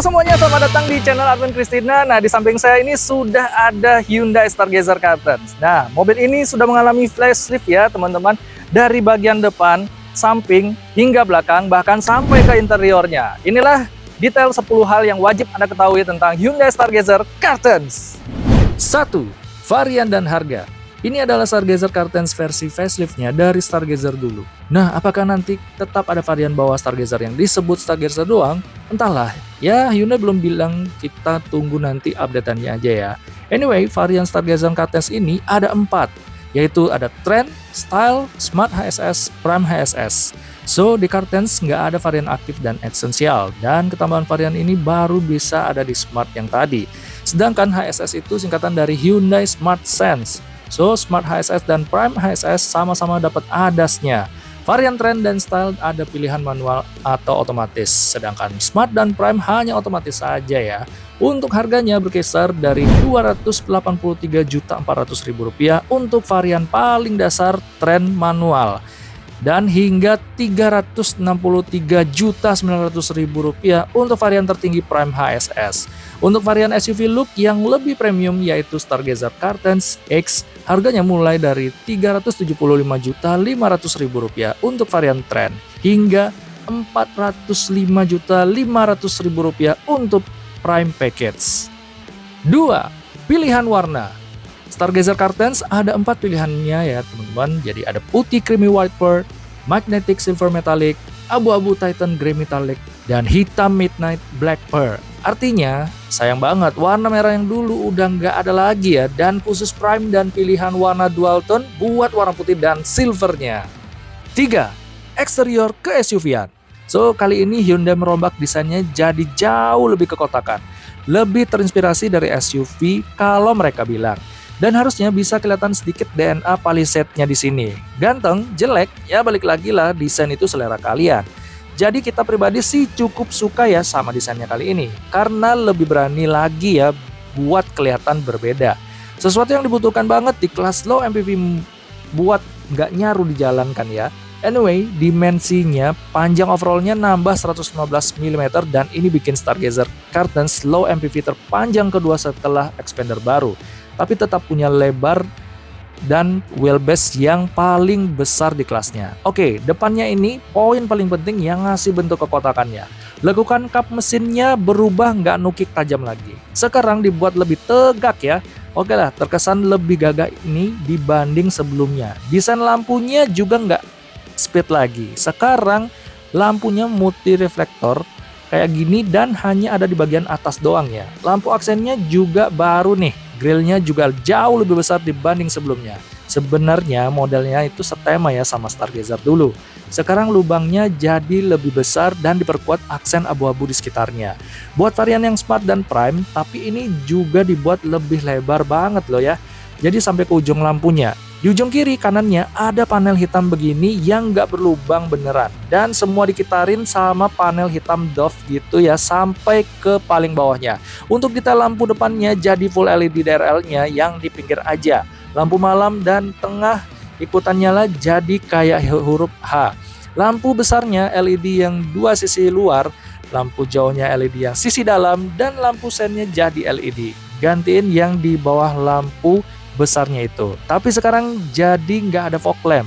Halo semuanya, selamat datang di channel Advent Christina. Nah, di samping saya ini sudah ada Hyundai Stargazer Curtains. Nah, mobil ini sudah mengalami facelift ya teman-teman. Dari bagian depan, samping, hingga belakang, bahkan sampai ke interiornya. Inilah detail 10 hal yang wajib Anda ketahui tentang Hyundai Stargazer Curtains. 1. Varian dan harga. Ini adalah Stargazer Curtains versi faceliftnya dari Stargazer dulu. Nah, apakah nanti tetap ada varian bawah Stargazer yang disebut Stargazer doang? Entahlah, ya Hyundai belum bilang, kita tunggu nanti update-annya aja ya. Anyway, varian Stargazer Curtains ini ada 4, yaitu ada Trend, Style, Smart HSS, Prime HSS. So, di Curtains nggak ada varian aktif dan esensial, dan ketambahan varian ini baru bisa ada di Smart yang tadi. Sedangkan HSS itu singkatan dari Hyundai Smart Sense. So, Smart HSS dan Prime HSS sama-sama dapat ADAS-nya. Varian Trend dan Style ada pilihan manual atau otomatis, sedangkan Smart dan Prime hanya otomatis saja ya. Untuk harganya berkisar dari Rp283.400.000 untuk varian paling dasar Trend manual, dan hingga Rp363.900.000 untuk varian tertinggi Prime HSS. Untuk varian SUV look yang lebih premium yaitu Stargazer Curtains X, harganya mulai dari Rp375.500.000 untuk varian Trend, hingga Rp405.500.000 untuk Prime Package. 2. Pilihan warna. Stargazer Curtains ada 4 pilihannya ya teman-teman. Jadi ada putih creamy white pearl, magnetic silver metallic, abu-abu titan grey metallic, dan hitam midnight black pearl. Artinya, sayang banget warna merah yang dulu udah nggak ada lagi ya, dan khusus Prime dan pilihan warna dual tone buat warna putih dan silvernya. 3. Eksterior ke SUV-an. So, kali ini Hyundai merombak desainnya jadi jauh lebih kekotakan. Lebih terinspirasi dari SUV kalau mereka bilang. Dan harusnya bisa kelihatan sedikit DNA Palisade-nya di sini. Ganteng, jelek, ya balik lagi lah, desain itu selera kalian. Jadi kita pribadi sih cukup suka ya sama desainnya kali ini, karena lebih berani lagi ya buat kelihatan berbeda. Sesuatu yang dibutuhkan banget di kelas low MPV buat nggak nyaru di jalan kan ya. Anyway, dimensinya panjang overallnya nambah 115 mm dan ini bikin Stargazer Curtains low MPV terpanjang kedua setelah expander baru. Tapi tetap punya lebar dan wheelbase yang paling besar di kelasnya. Oke, depannya ini poin paling penting yang ngasih bentuk kekotakannya. Lekukan kap mesinnya berubah nggak nukik tajam lagi. Sekarang dibuat lebih tegak ya. Oke lah, terkesan lebih gagah ini dibanding sebelumnya. Desain lampunya juga nggak speed lagi. Sekarang lampunya multi reflektor kayak gini dan hanya ada di bagian atas doang ya. Lampu aksennya juga baru nih. Grillnya juga jauh lebih besar dibanding sebelumnya. Sebenarnya modelnya itu setema ya sama Stargazer dulu. Sekarang lubangnya jadi lebih besar dan diperkuat aksen abu-abu di sekitarnya. Buat varian yang Smart dan Prime, tapi ini juga dibuat lebih lebar banget loh ya. Jadi sampai ke ujung lampunya. Di ujung kiri kanannya ada panel hitam begini yang nggak berlubang beneran. Dan semua dikitarin sama panel hitam doff gitu ya sampai ke paling bawahnya. Untuk detail lampu depannya jadi full LED DRL-nya yang di pinggir aja. Lampu malam dan tengah ikutan nyala jadi kayak huruf H. Lampu besarnya LED yang dua sisi luar, lampu jauhnya LED yang sisi dalam, dan lampu sennya jadi LED. Gantiin yang di bawah lampu besarnya itu. Tapi sekarang jadi nggak ada fog lamp.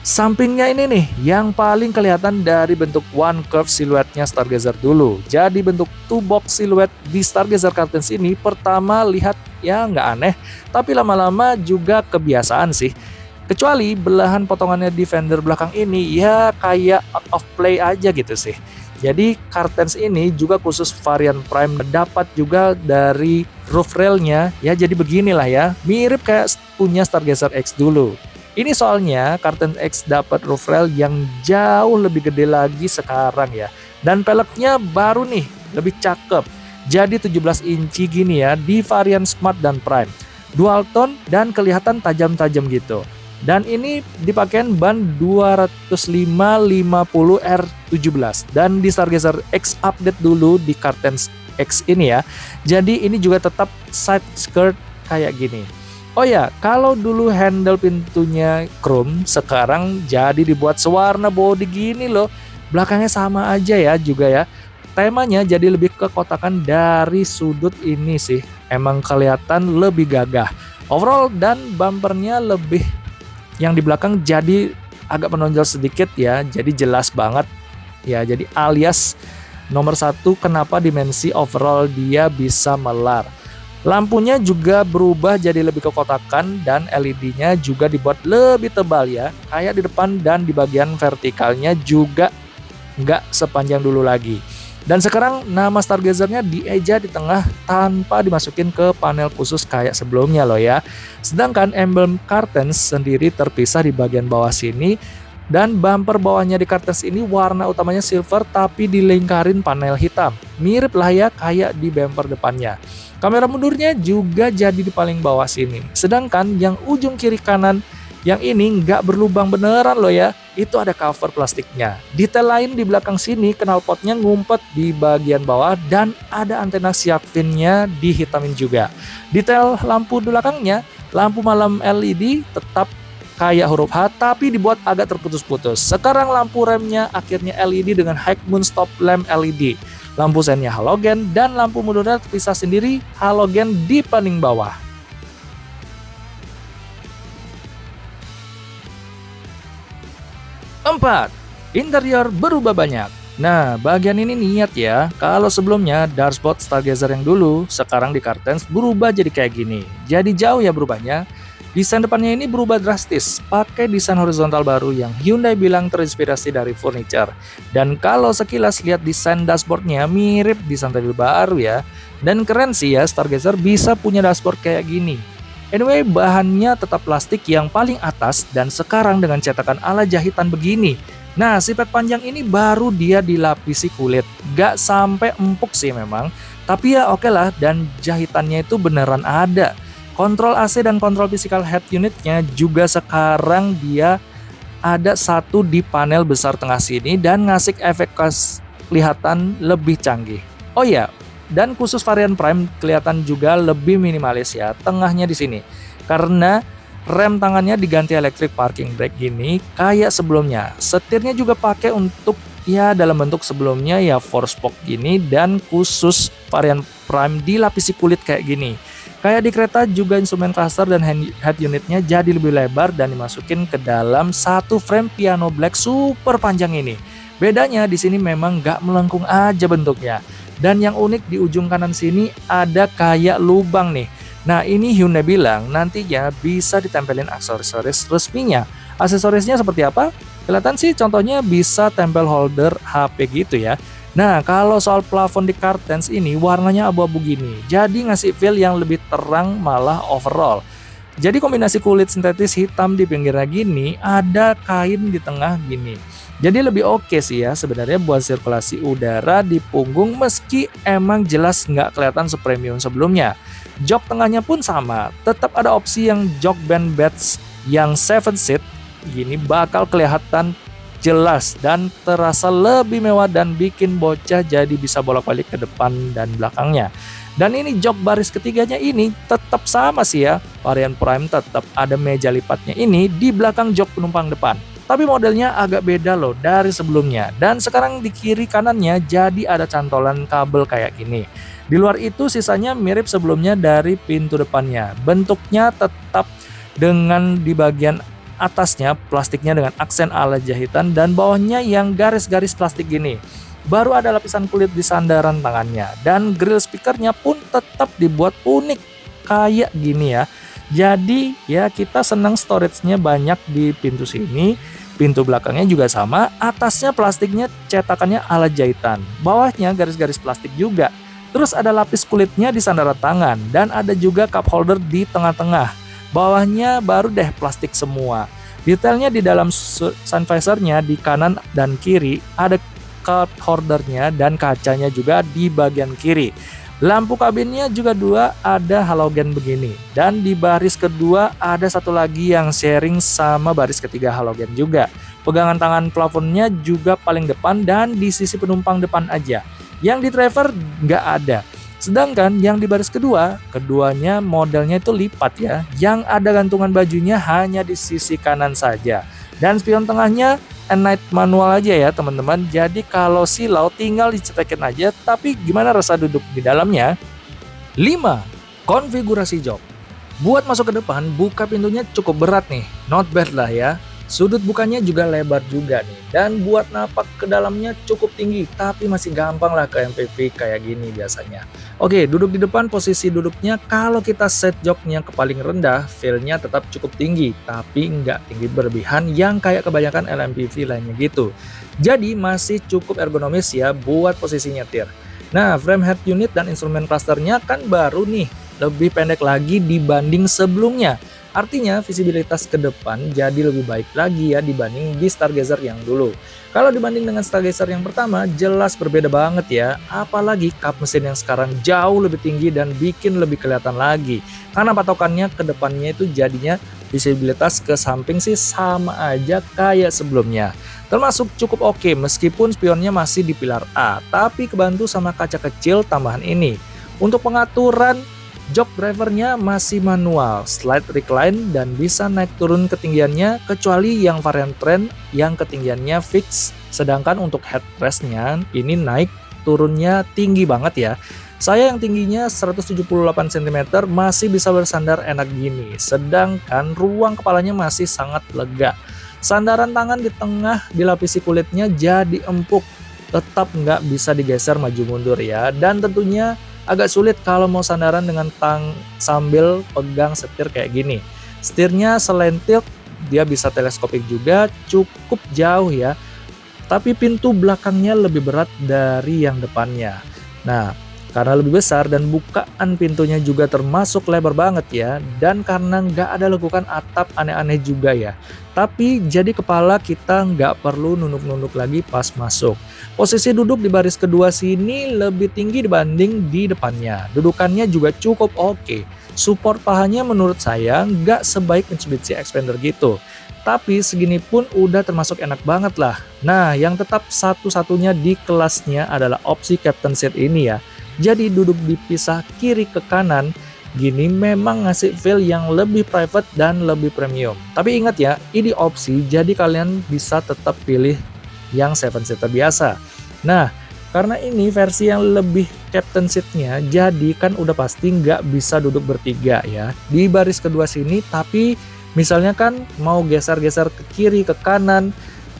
Sampingnya ini nih yang paling kelihatan dari bentuk one curve siluetnya Stargazer dulu. Jadi bentuk two box siluet di Stargazer Curtains ini pertama lihat ya nggak aneh, tapi lama-lama juga kebiasaan sih. Kecuali belahan potongannya di fender belakang ini ya kayak out of play aja gitu sih. Jadi Curtains ini juga khusus varian Prime dapat juga dari roof railnya ya, jadi beginilah ya, mirip kayak punya Stargazer X dulu. Ini soalnya Curtains X dapat roof rail yang jauh lebih gede lagi sekarang ya, dan peleknya baru nih, lebih cakep. Jadi 17 inci gini ya di varian Smart dan Prime, dual tone dan kelihatan tajam-tajam gitu. Dan ini dipakein ban 205/50 R17 dan di Stargazer X update dulu di Curtains X ini ya. Jadi ini juga tetap side skirt kayak gini. Oh ya, kalau dulu handle pintunya chrome, sekarang jadi dibuat sewarna body gini loh. Belakangnya sama aja ya juga ya. Temanya jadi lebih kekotakan dari sudut ini sih. Emang kelihatan lebih gagah. Overall dan bumpernya lebih yang di belakang jadi agak menonjol sedikit ya. Jadi jelas banget ya. Jadi alias nomor satu kenapa dimensi overall dia bisa melar. Lampunya juga berubah jadi lebih kekotakan dan LED-nya juga dibuat lebih tebal ya. Kayak di depan dan di bagian vertikalnya juga nggak sepanjang dulu lagi. Dan sekarang nama Stargazer-nya dieja di tengah tanpa dimasukin ke panel khusus kayak sebelumnya loh ya. Sedangkan emblem Cartens sendiri terpisah di bagian bawah sini. Dan bumper bawahnya di Cartens ini warna utamanya silver tapi dilingkarin panel hitam. Mirip lah ya kayak di bumper depannya. Kamera mundurnya juga jadi di paling bawah sini. Sedangkan yang ujung kiri kanan yang ini nggak berlubang beneran loh ya. Itu ada cover plastiknya. Detail lain di belakang sini knalpotnya ngumpet di bagian bawah dan ada antena shark fin-nya dihitamin juga. Detail lampu belakangnya, lampu malam LED tetap kayak huruf H tapi dibuat agak terputus-putus. Sekarang lampu remnya akhirnya LED dengan High Moon Stop Lamp LED. Lampu sennya halogen dan lampu mundurnya terpisah sendiri halogen di paling bawah. Empat, interior berubah banyak. Nah, bagian ini niat ya. Kalau sebelumnya dashboard Stargazer yang dulu, sekarang di Cartens berubah jadi kayak gini. Jadi jauh ya berubahnya. Desain depannya ini berubah drastis, pakai desain horizontal baru yang Hyundai bilang terinspirasi dari furniture. Dan kalau sekilas lihat desain dashboardnya mirip desain mobil baru ya. Dan keren sih ya Stargazer bisa punya dashboard kayak gini. Anyway, bahannya tetap plastik yang paling atas dan sekarang dengan cetakan ala jahitan begini. Nah, sipet panjang ini baru dia dilapisi kulit. Gak sampai empuk sih memang, tapi ya oke lah dan jahitannya itu beneran ada. Kontrol AC dan kontrol physical head unitnya juga sekarang dia ada satu di panel besar tengah sini dan ngasih efek kelihatan lebih canggih. Oh ya, dan khusus varian Prime kelihatan juga lebih minimalis ya tengahnya di sini. Karena rem tangannya diganti electric parking brake gini kayak sebelumnya. Setirnya juga pakai untuk ya dalam bentuk sebelumnya ya 4-spoke gini dan khusus varian Prime dilapisi kulit kayak gini. Kayak di kereta juga instrumen cluster dan head unitnya jadi lebih lebar dan dimasukin ke dalam satu frame piano black super panjang ini. Bedanya di sini memang nggak melengkung aja bentuknya. Dan yang unik di ujung kanan sini ada kayak lubang nih. Nah ini Hyundai bilang nantinya bisa ditempelin aksesoris resminya. Aksesorisnya seperti apa? Kelihatan sih contohnya bisa tempel holder HP gitu ya. Nah, kalau soal plafon di Cartens ini warnanya abu-abu gini. Jadi ngasih feel yang lebih terang malah overall. Jadi kombinasi kulit sintetis hitam di pinggirnya gini, ada kain di tengah gini. Jadi lebih oke sih ya sebenarnya buat sirkulasi udara di punggung meski emang jelas nggak kelihatan sepremium sebelumnya. Jok tengahnya pun sama, tetap ada opsi yang jok band beds yang 7 seat. Gini bakal kelihatan jelas dan terasa lebih mewah dan bikin bocah jadi bisa bolak-balik ke depan dan belakangnya. Dan ini jok baris ketiganya ini tetap sama sih ya. Varian Prime tetap ada meja lipatnya ini di belakang jok penumpang depan. Tapi modelnya agak beda loh dari sebelumnya. Dan sekarang di kiri kanannya jadi ada cantolan kabel kayak gini. Di luar itu sisanya mirip sebelumnya dari pintu depannya. Bentuknya tetap dengan di bagian atasnya plastiknya dengan aksen ala jahitan dan bawahnya yang garis-garis plastik gini. Baru ada lapisan kulit di sandaran tangannya dan grill speakernya pun tetap dibuat unik kayak gini ya. Jadi ya kita senang storage-nya banyak di pintu sini. Pintu belakangnya juga sama, atasnya plastiknya cetakannya ala jahitan. Bawahnya garis-garis plastik juga. Terus ada lapis kulitnya di sandaran tangan dan ada juga cup holder di tengah-tengah. Bawahnya baru deh plastik semua. Detailnya di dalam sun visor-nya di kanan dan kiri ada cup holdernya dan kacanya juga di bagian kiri. Lampu kabinnya juga dua ada halogen begini. Dan di baris kedua ada satu lagi yang sharing sama baris ketiga halogen juga. Pegangan tangan plafonnya juga paling depan dan di sisi penumpang depan aja. Yang di driver nggak ada. Sedangkan yang di baris kedua, keduanya modelnya itu lipat ya, yang ada gantungan bajunya hanya di sisi kanan saja. Dan spion tengahnya Night manual aja ya teman-teman, jadi kalau silau tinggal dicetekin aja, tapi gimana rasa duduk di dalamnya? 5. Konfigurasi jok. Buat masuk ke depan, buka pintunya cukup berat nih, not bad lah ya. Sudut bukanya juga lebar juga nih, dan buat napak ke dalamnya cukup tinggi, tapi masih gampang lah ke MPV kayak gini biasanya. Oke, duduk di depan, posisi duduknya kalau kita set joknya ke paling rendah, feel-nya tetap cukup tinggi, tapi nggak tinggi berlebihan yang kayak kebanyakan LMPV lainnya gitu. Jadi masih cukup ergonomis ya buat posisi nyetir. Nah, frame head unit dan instrumen clusternya kan baru nih, lebih pendek lagi dibanding sebelumnya. Artinya visibilitas ke depan jadi lebih baik lagi ya dibanding di Stargazer yang dulu. Kalau dibanding dengan Stargazer yang pertama jelas berbeda banget ya. Apalagi kap mesin yang sekarang jauh lebih tinggi dan bikin lebih kelihatan lagi. Karena patokannya ke depannya itu jadinya visibilitas ke samping sih sama aja kayak sebelumnya. Termasuk cukup oke meskipun spionnya masih di pilar A, tapi kebantu sama kaca kecil tambahan ini. Untuk pengaturan jok drivernya masih manual, slide recline dan bisa naik turun ketinggiannya kecuali yang varian Trend yang ketinggiannya fix. Sedangkan untuk headrestnya ini naik turunnya tinggi banget ya. Saya yang tingginya 178 cm masih bisa bersandar enak gini, sedangkan ruang kepalanya masih sangat lega. Sandaran tangan di tengah dilapisi kulitnya jadi empuk, tetap nggak bisa digeser maju mundur ya, dan tentunya agak sulit kalau mau sandaran dengan sambil pegang setir kayak gini. Setirnya selain tilt, dia bisa teleskopik juga, cukup jauh ya. Tapi pintu belakangnya lebih berat dari yang depannya. Nah, karena lebih besar dan bukaan pintunya juga termasuk lebar banget ya. Dan karena nggak ada lekukan atap aneh-aneh juga ya. Tapi jadi kepala kita nggak perlu nunduk-nunduk lagi pas masuk. Posisi duduk di baris kedua sini lebih tinggi dibanding di depannya. Dudukannya juga cukup oke. Support pahanya menurut saya nggak sebaik Mitsubishi Xpander gitu. Tapi segini pun udah termasuk enak banget lah. Nah, yang tetap satu-satunya di kelasnya adalah opsi Captain Seat ini ya. Jadi duduk dipisah kiri ke kanan, gini memang ngasih feel yang lebih private dan lebih premium. Tapi ingat ya, ini opsi, jadi kalian bisa tetap pilih yang 7-seater biasa. Nah, karena ini versi yang lebih captain seatnya, jadi kan udah pasti nggak bisa duduk bertiga ya. Di baris kedua sini, tapi misalnya kan mau geser-geser ke kiri, ke kanan,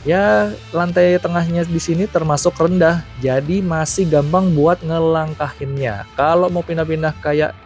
ya lantai tengahnya di sini termasuk rendah, jadi masih gampang buat ngelangkahinnya. Kalau mau pindah-pindah kayak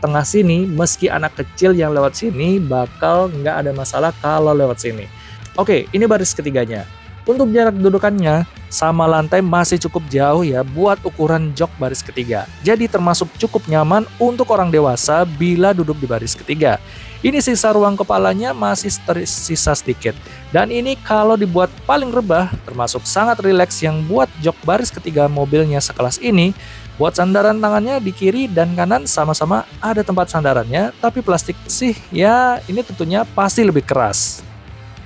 tengah sini, meski anak kecil yang lewat sini bakal nggak ada masalah kalau lewat sini. Oke, ini baris ketiganya. Untuk jarak dudukannya sama lantai masih cukup jauh ya buat ukuran jok baris ketiga. Jadi termasuk cukup nyaman untuk orang dewasa bila duduk di baris ketiga. Ini sisa ruang kepalanya masih tersisa sedikit. Dan ini kalau dibuat paling rebah, termasuk sangat rileks yang buat jok baris ketiga mobilnya sekelas ini. Buat sandaran tangannya di kiri dan kanan sama-sama ada tempat sandarannya, tapi plastik sih ya ini tentunya pasti lebih keras.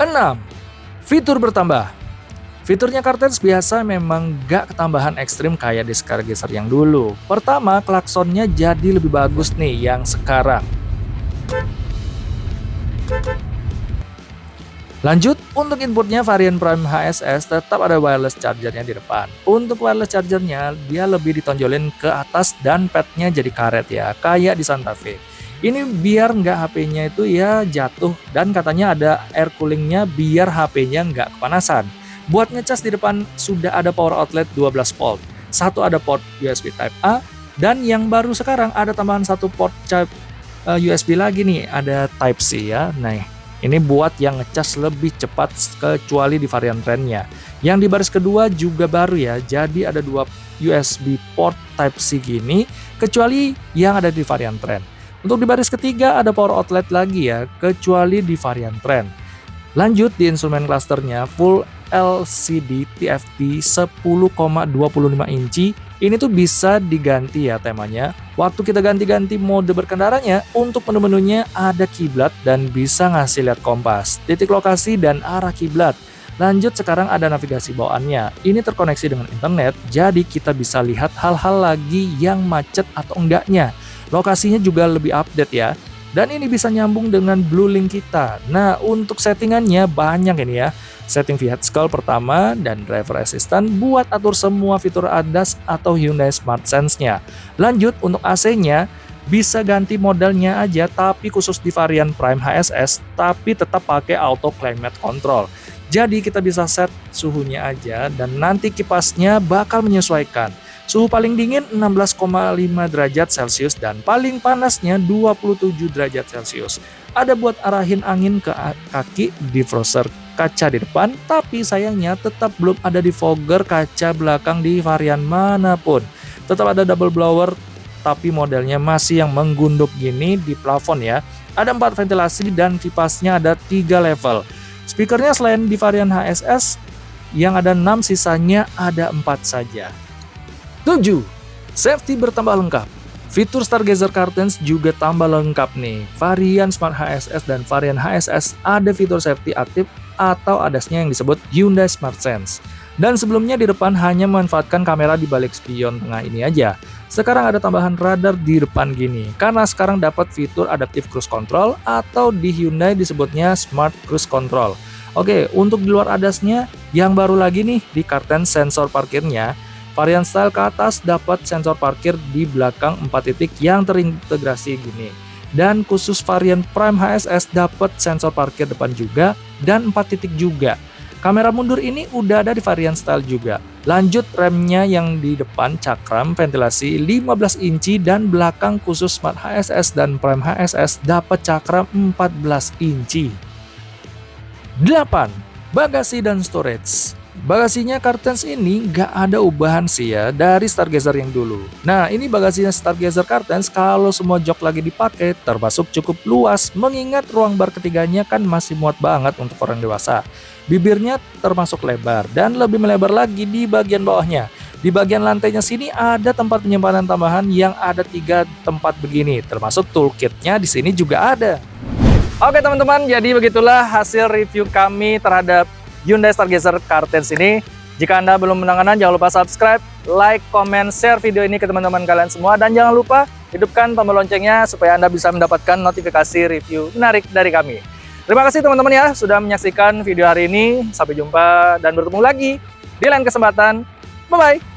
6. Fitur bertambah. Fiturnya Cartens biasa memang gak ketambahan ekstrim kayak di Stargazer yang dulu. Pertama, klaksonnya jadi lebih bagus nih yang sekarang. Lanjut, untuk inputnya varian Prime HSS tetap ada wireless chargernya di depan. Untuk wireless chargernya, dia lebih ditonjolin ke atas dan padnya jadi karet ya, kayak di Santa Fe. Ini biar nggak HP-nya itu ya jatuh, dan katanya ada air coolingnya biar HP-nya nggak kepanasan. Buat ngecas di depan sudah ada power outlet 12 volt, satu ada port USB Type A, dan yang baru sekarang ada tambahan satu port USB lagi nih, ada Type C ya. Nah, ini buat yang ngecas lebih cepat kecuali di varian Trendnya. Yang di baris kedua juga baru ya, jadi ada dua USB port Type C gini, kecuali yang ada di varian Trend. Untuk di baris ketiga ada power outlet lagi ya, kecuali di varian Trend. Lanjut di instrumen clusternya full LCD TFT 10,25 inci. Ini tuh bisa diganti ya temanya. Waktu kita ganti-ganti mode berkendaranya, untuk menu-menunya ada kiblat dan bisa ngasih lihat kompas, titik lokasi dan arah kiblat. Lanjut, sekarang ada navigasi bawaannya. Ini terkoneksi dengan internet, jadi kita bisa lihat hal-hal lagi yang macet atau enggaknya. Lokasinya juga lebih update ya. Dan ini bisa nyambung dengan Blue Link kita. Nah, untuk settingannya banyak ini ya. Setting vehicle pertama dan driver assistant buat atur semua fitur ADAS atau Hyundai Smart Sense-nya. Lanjut, untuk AC-nya bisa ganti modelnya aja, tapi khusus di varian Prime HSS, tapi tetap pakai auto climate control. Jadi kita bisa set suhunya aja dan nanti kipasnya bakal menyesuaikan. Suhu paling dingin 16,5 derajat Celcius dan paling panasnya 27 derajat Celcius. Ada buat arahin angin ke kaki, defroster kaca di depan, tapi sayangnya tetap belum ada defogger kaca belakang di varian manapun. Tetap ada double blower, tapi modelnya masih yang menggunduk gini di plafon ya. Ada 4 ventilasi dan kipasnya ada 3 level. Speakernya selain di varian HSS yang ada 6, sisanya ada 4 saja. 7. Safety bertambah lengkap. Fitur Stargazer Curtains juga tambah lengkap nih. Varian Smart HSS dan varian HSS ada fitur safety aktif atau ADAS-nya yang disebut Hyundai Smart Sense. Dan sebelumnya di depan hanya memanfaatkan kamera di balik spion tengah ini aja. Sekarang ada tambahan radar di depan gini, karena sekarang dapat fitur Adaptive Cruise Control atau di Hyundai disebutnya Smart Cruise Control. Oke, untuk di luar ADAS-nya, yang baru lagi nih di Curtains sensor parkirnya. Varian style ke atas dapat sensor parkir di belakang 4 titik yang terintegrasi gini. Dan khusus varian Prime HSS dapat sensor parkir depan juga dan 4 titik juga. Kamera mundur ini udah ada di varian style juga. Lanjut, remnya yang di depan cakram ventilasi 15 inci dan belakang khusus Smart HSS dan Prime HSS dapat cakram 14 inci. 8. Bagasi dan storage. Bagasinya Curtains ini nggak ada ubahan sih ya dari Stargazer yang dulu. Nah, ini bagasinya Stargazer Curtains kalau semua jok lagi dipakai termasuk cukup luas, mengingat ruang bar ketiganya kan masih muat banget untuk orang dewasa. Bibirnya termasuk lebar dan lebih melebar lagi di bagian bawahnya. Di bagian lantainya sini ada tempat penyimpanan tambahan yang ada 3 tempat begini, termasuk toolkitnya di sini juga ada. Oke teman-teman, jadi begitulah hasil review kami terhadap Hyundai Stargazer Curtains ini. Jika Anda belum langganan, jangan lupa subscribe, like, comment, share video ini ke teman-teman kalian semua. Dan jangan lupa hidupkan tombol loncengnya supaya Anda bisa mendapatkan notifikasi review menarik dari kami. Terima kasih teman-teman ya sudah menyaksikan video hari ini. Sampai jumpa dan bertemu lagi di lain kesempatan. Bye-bye.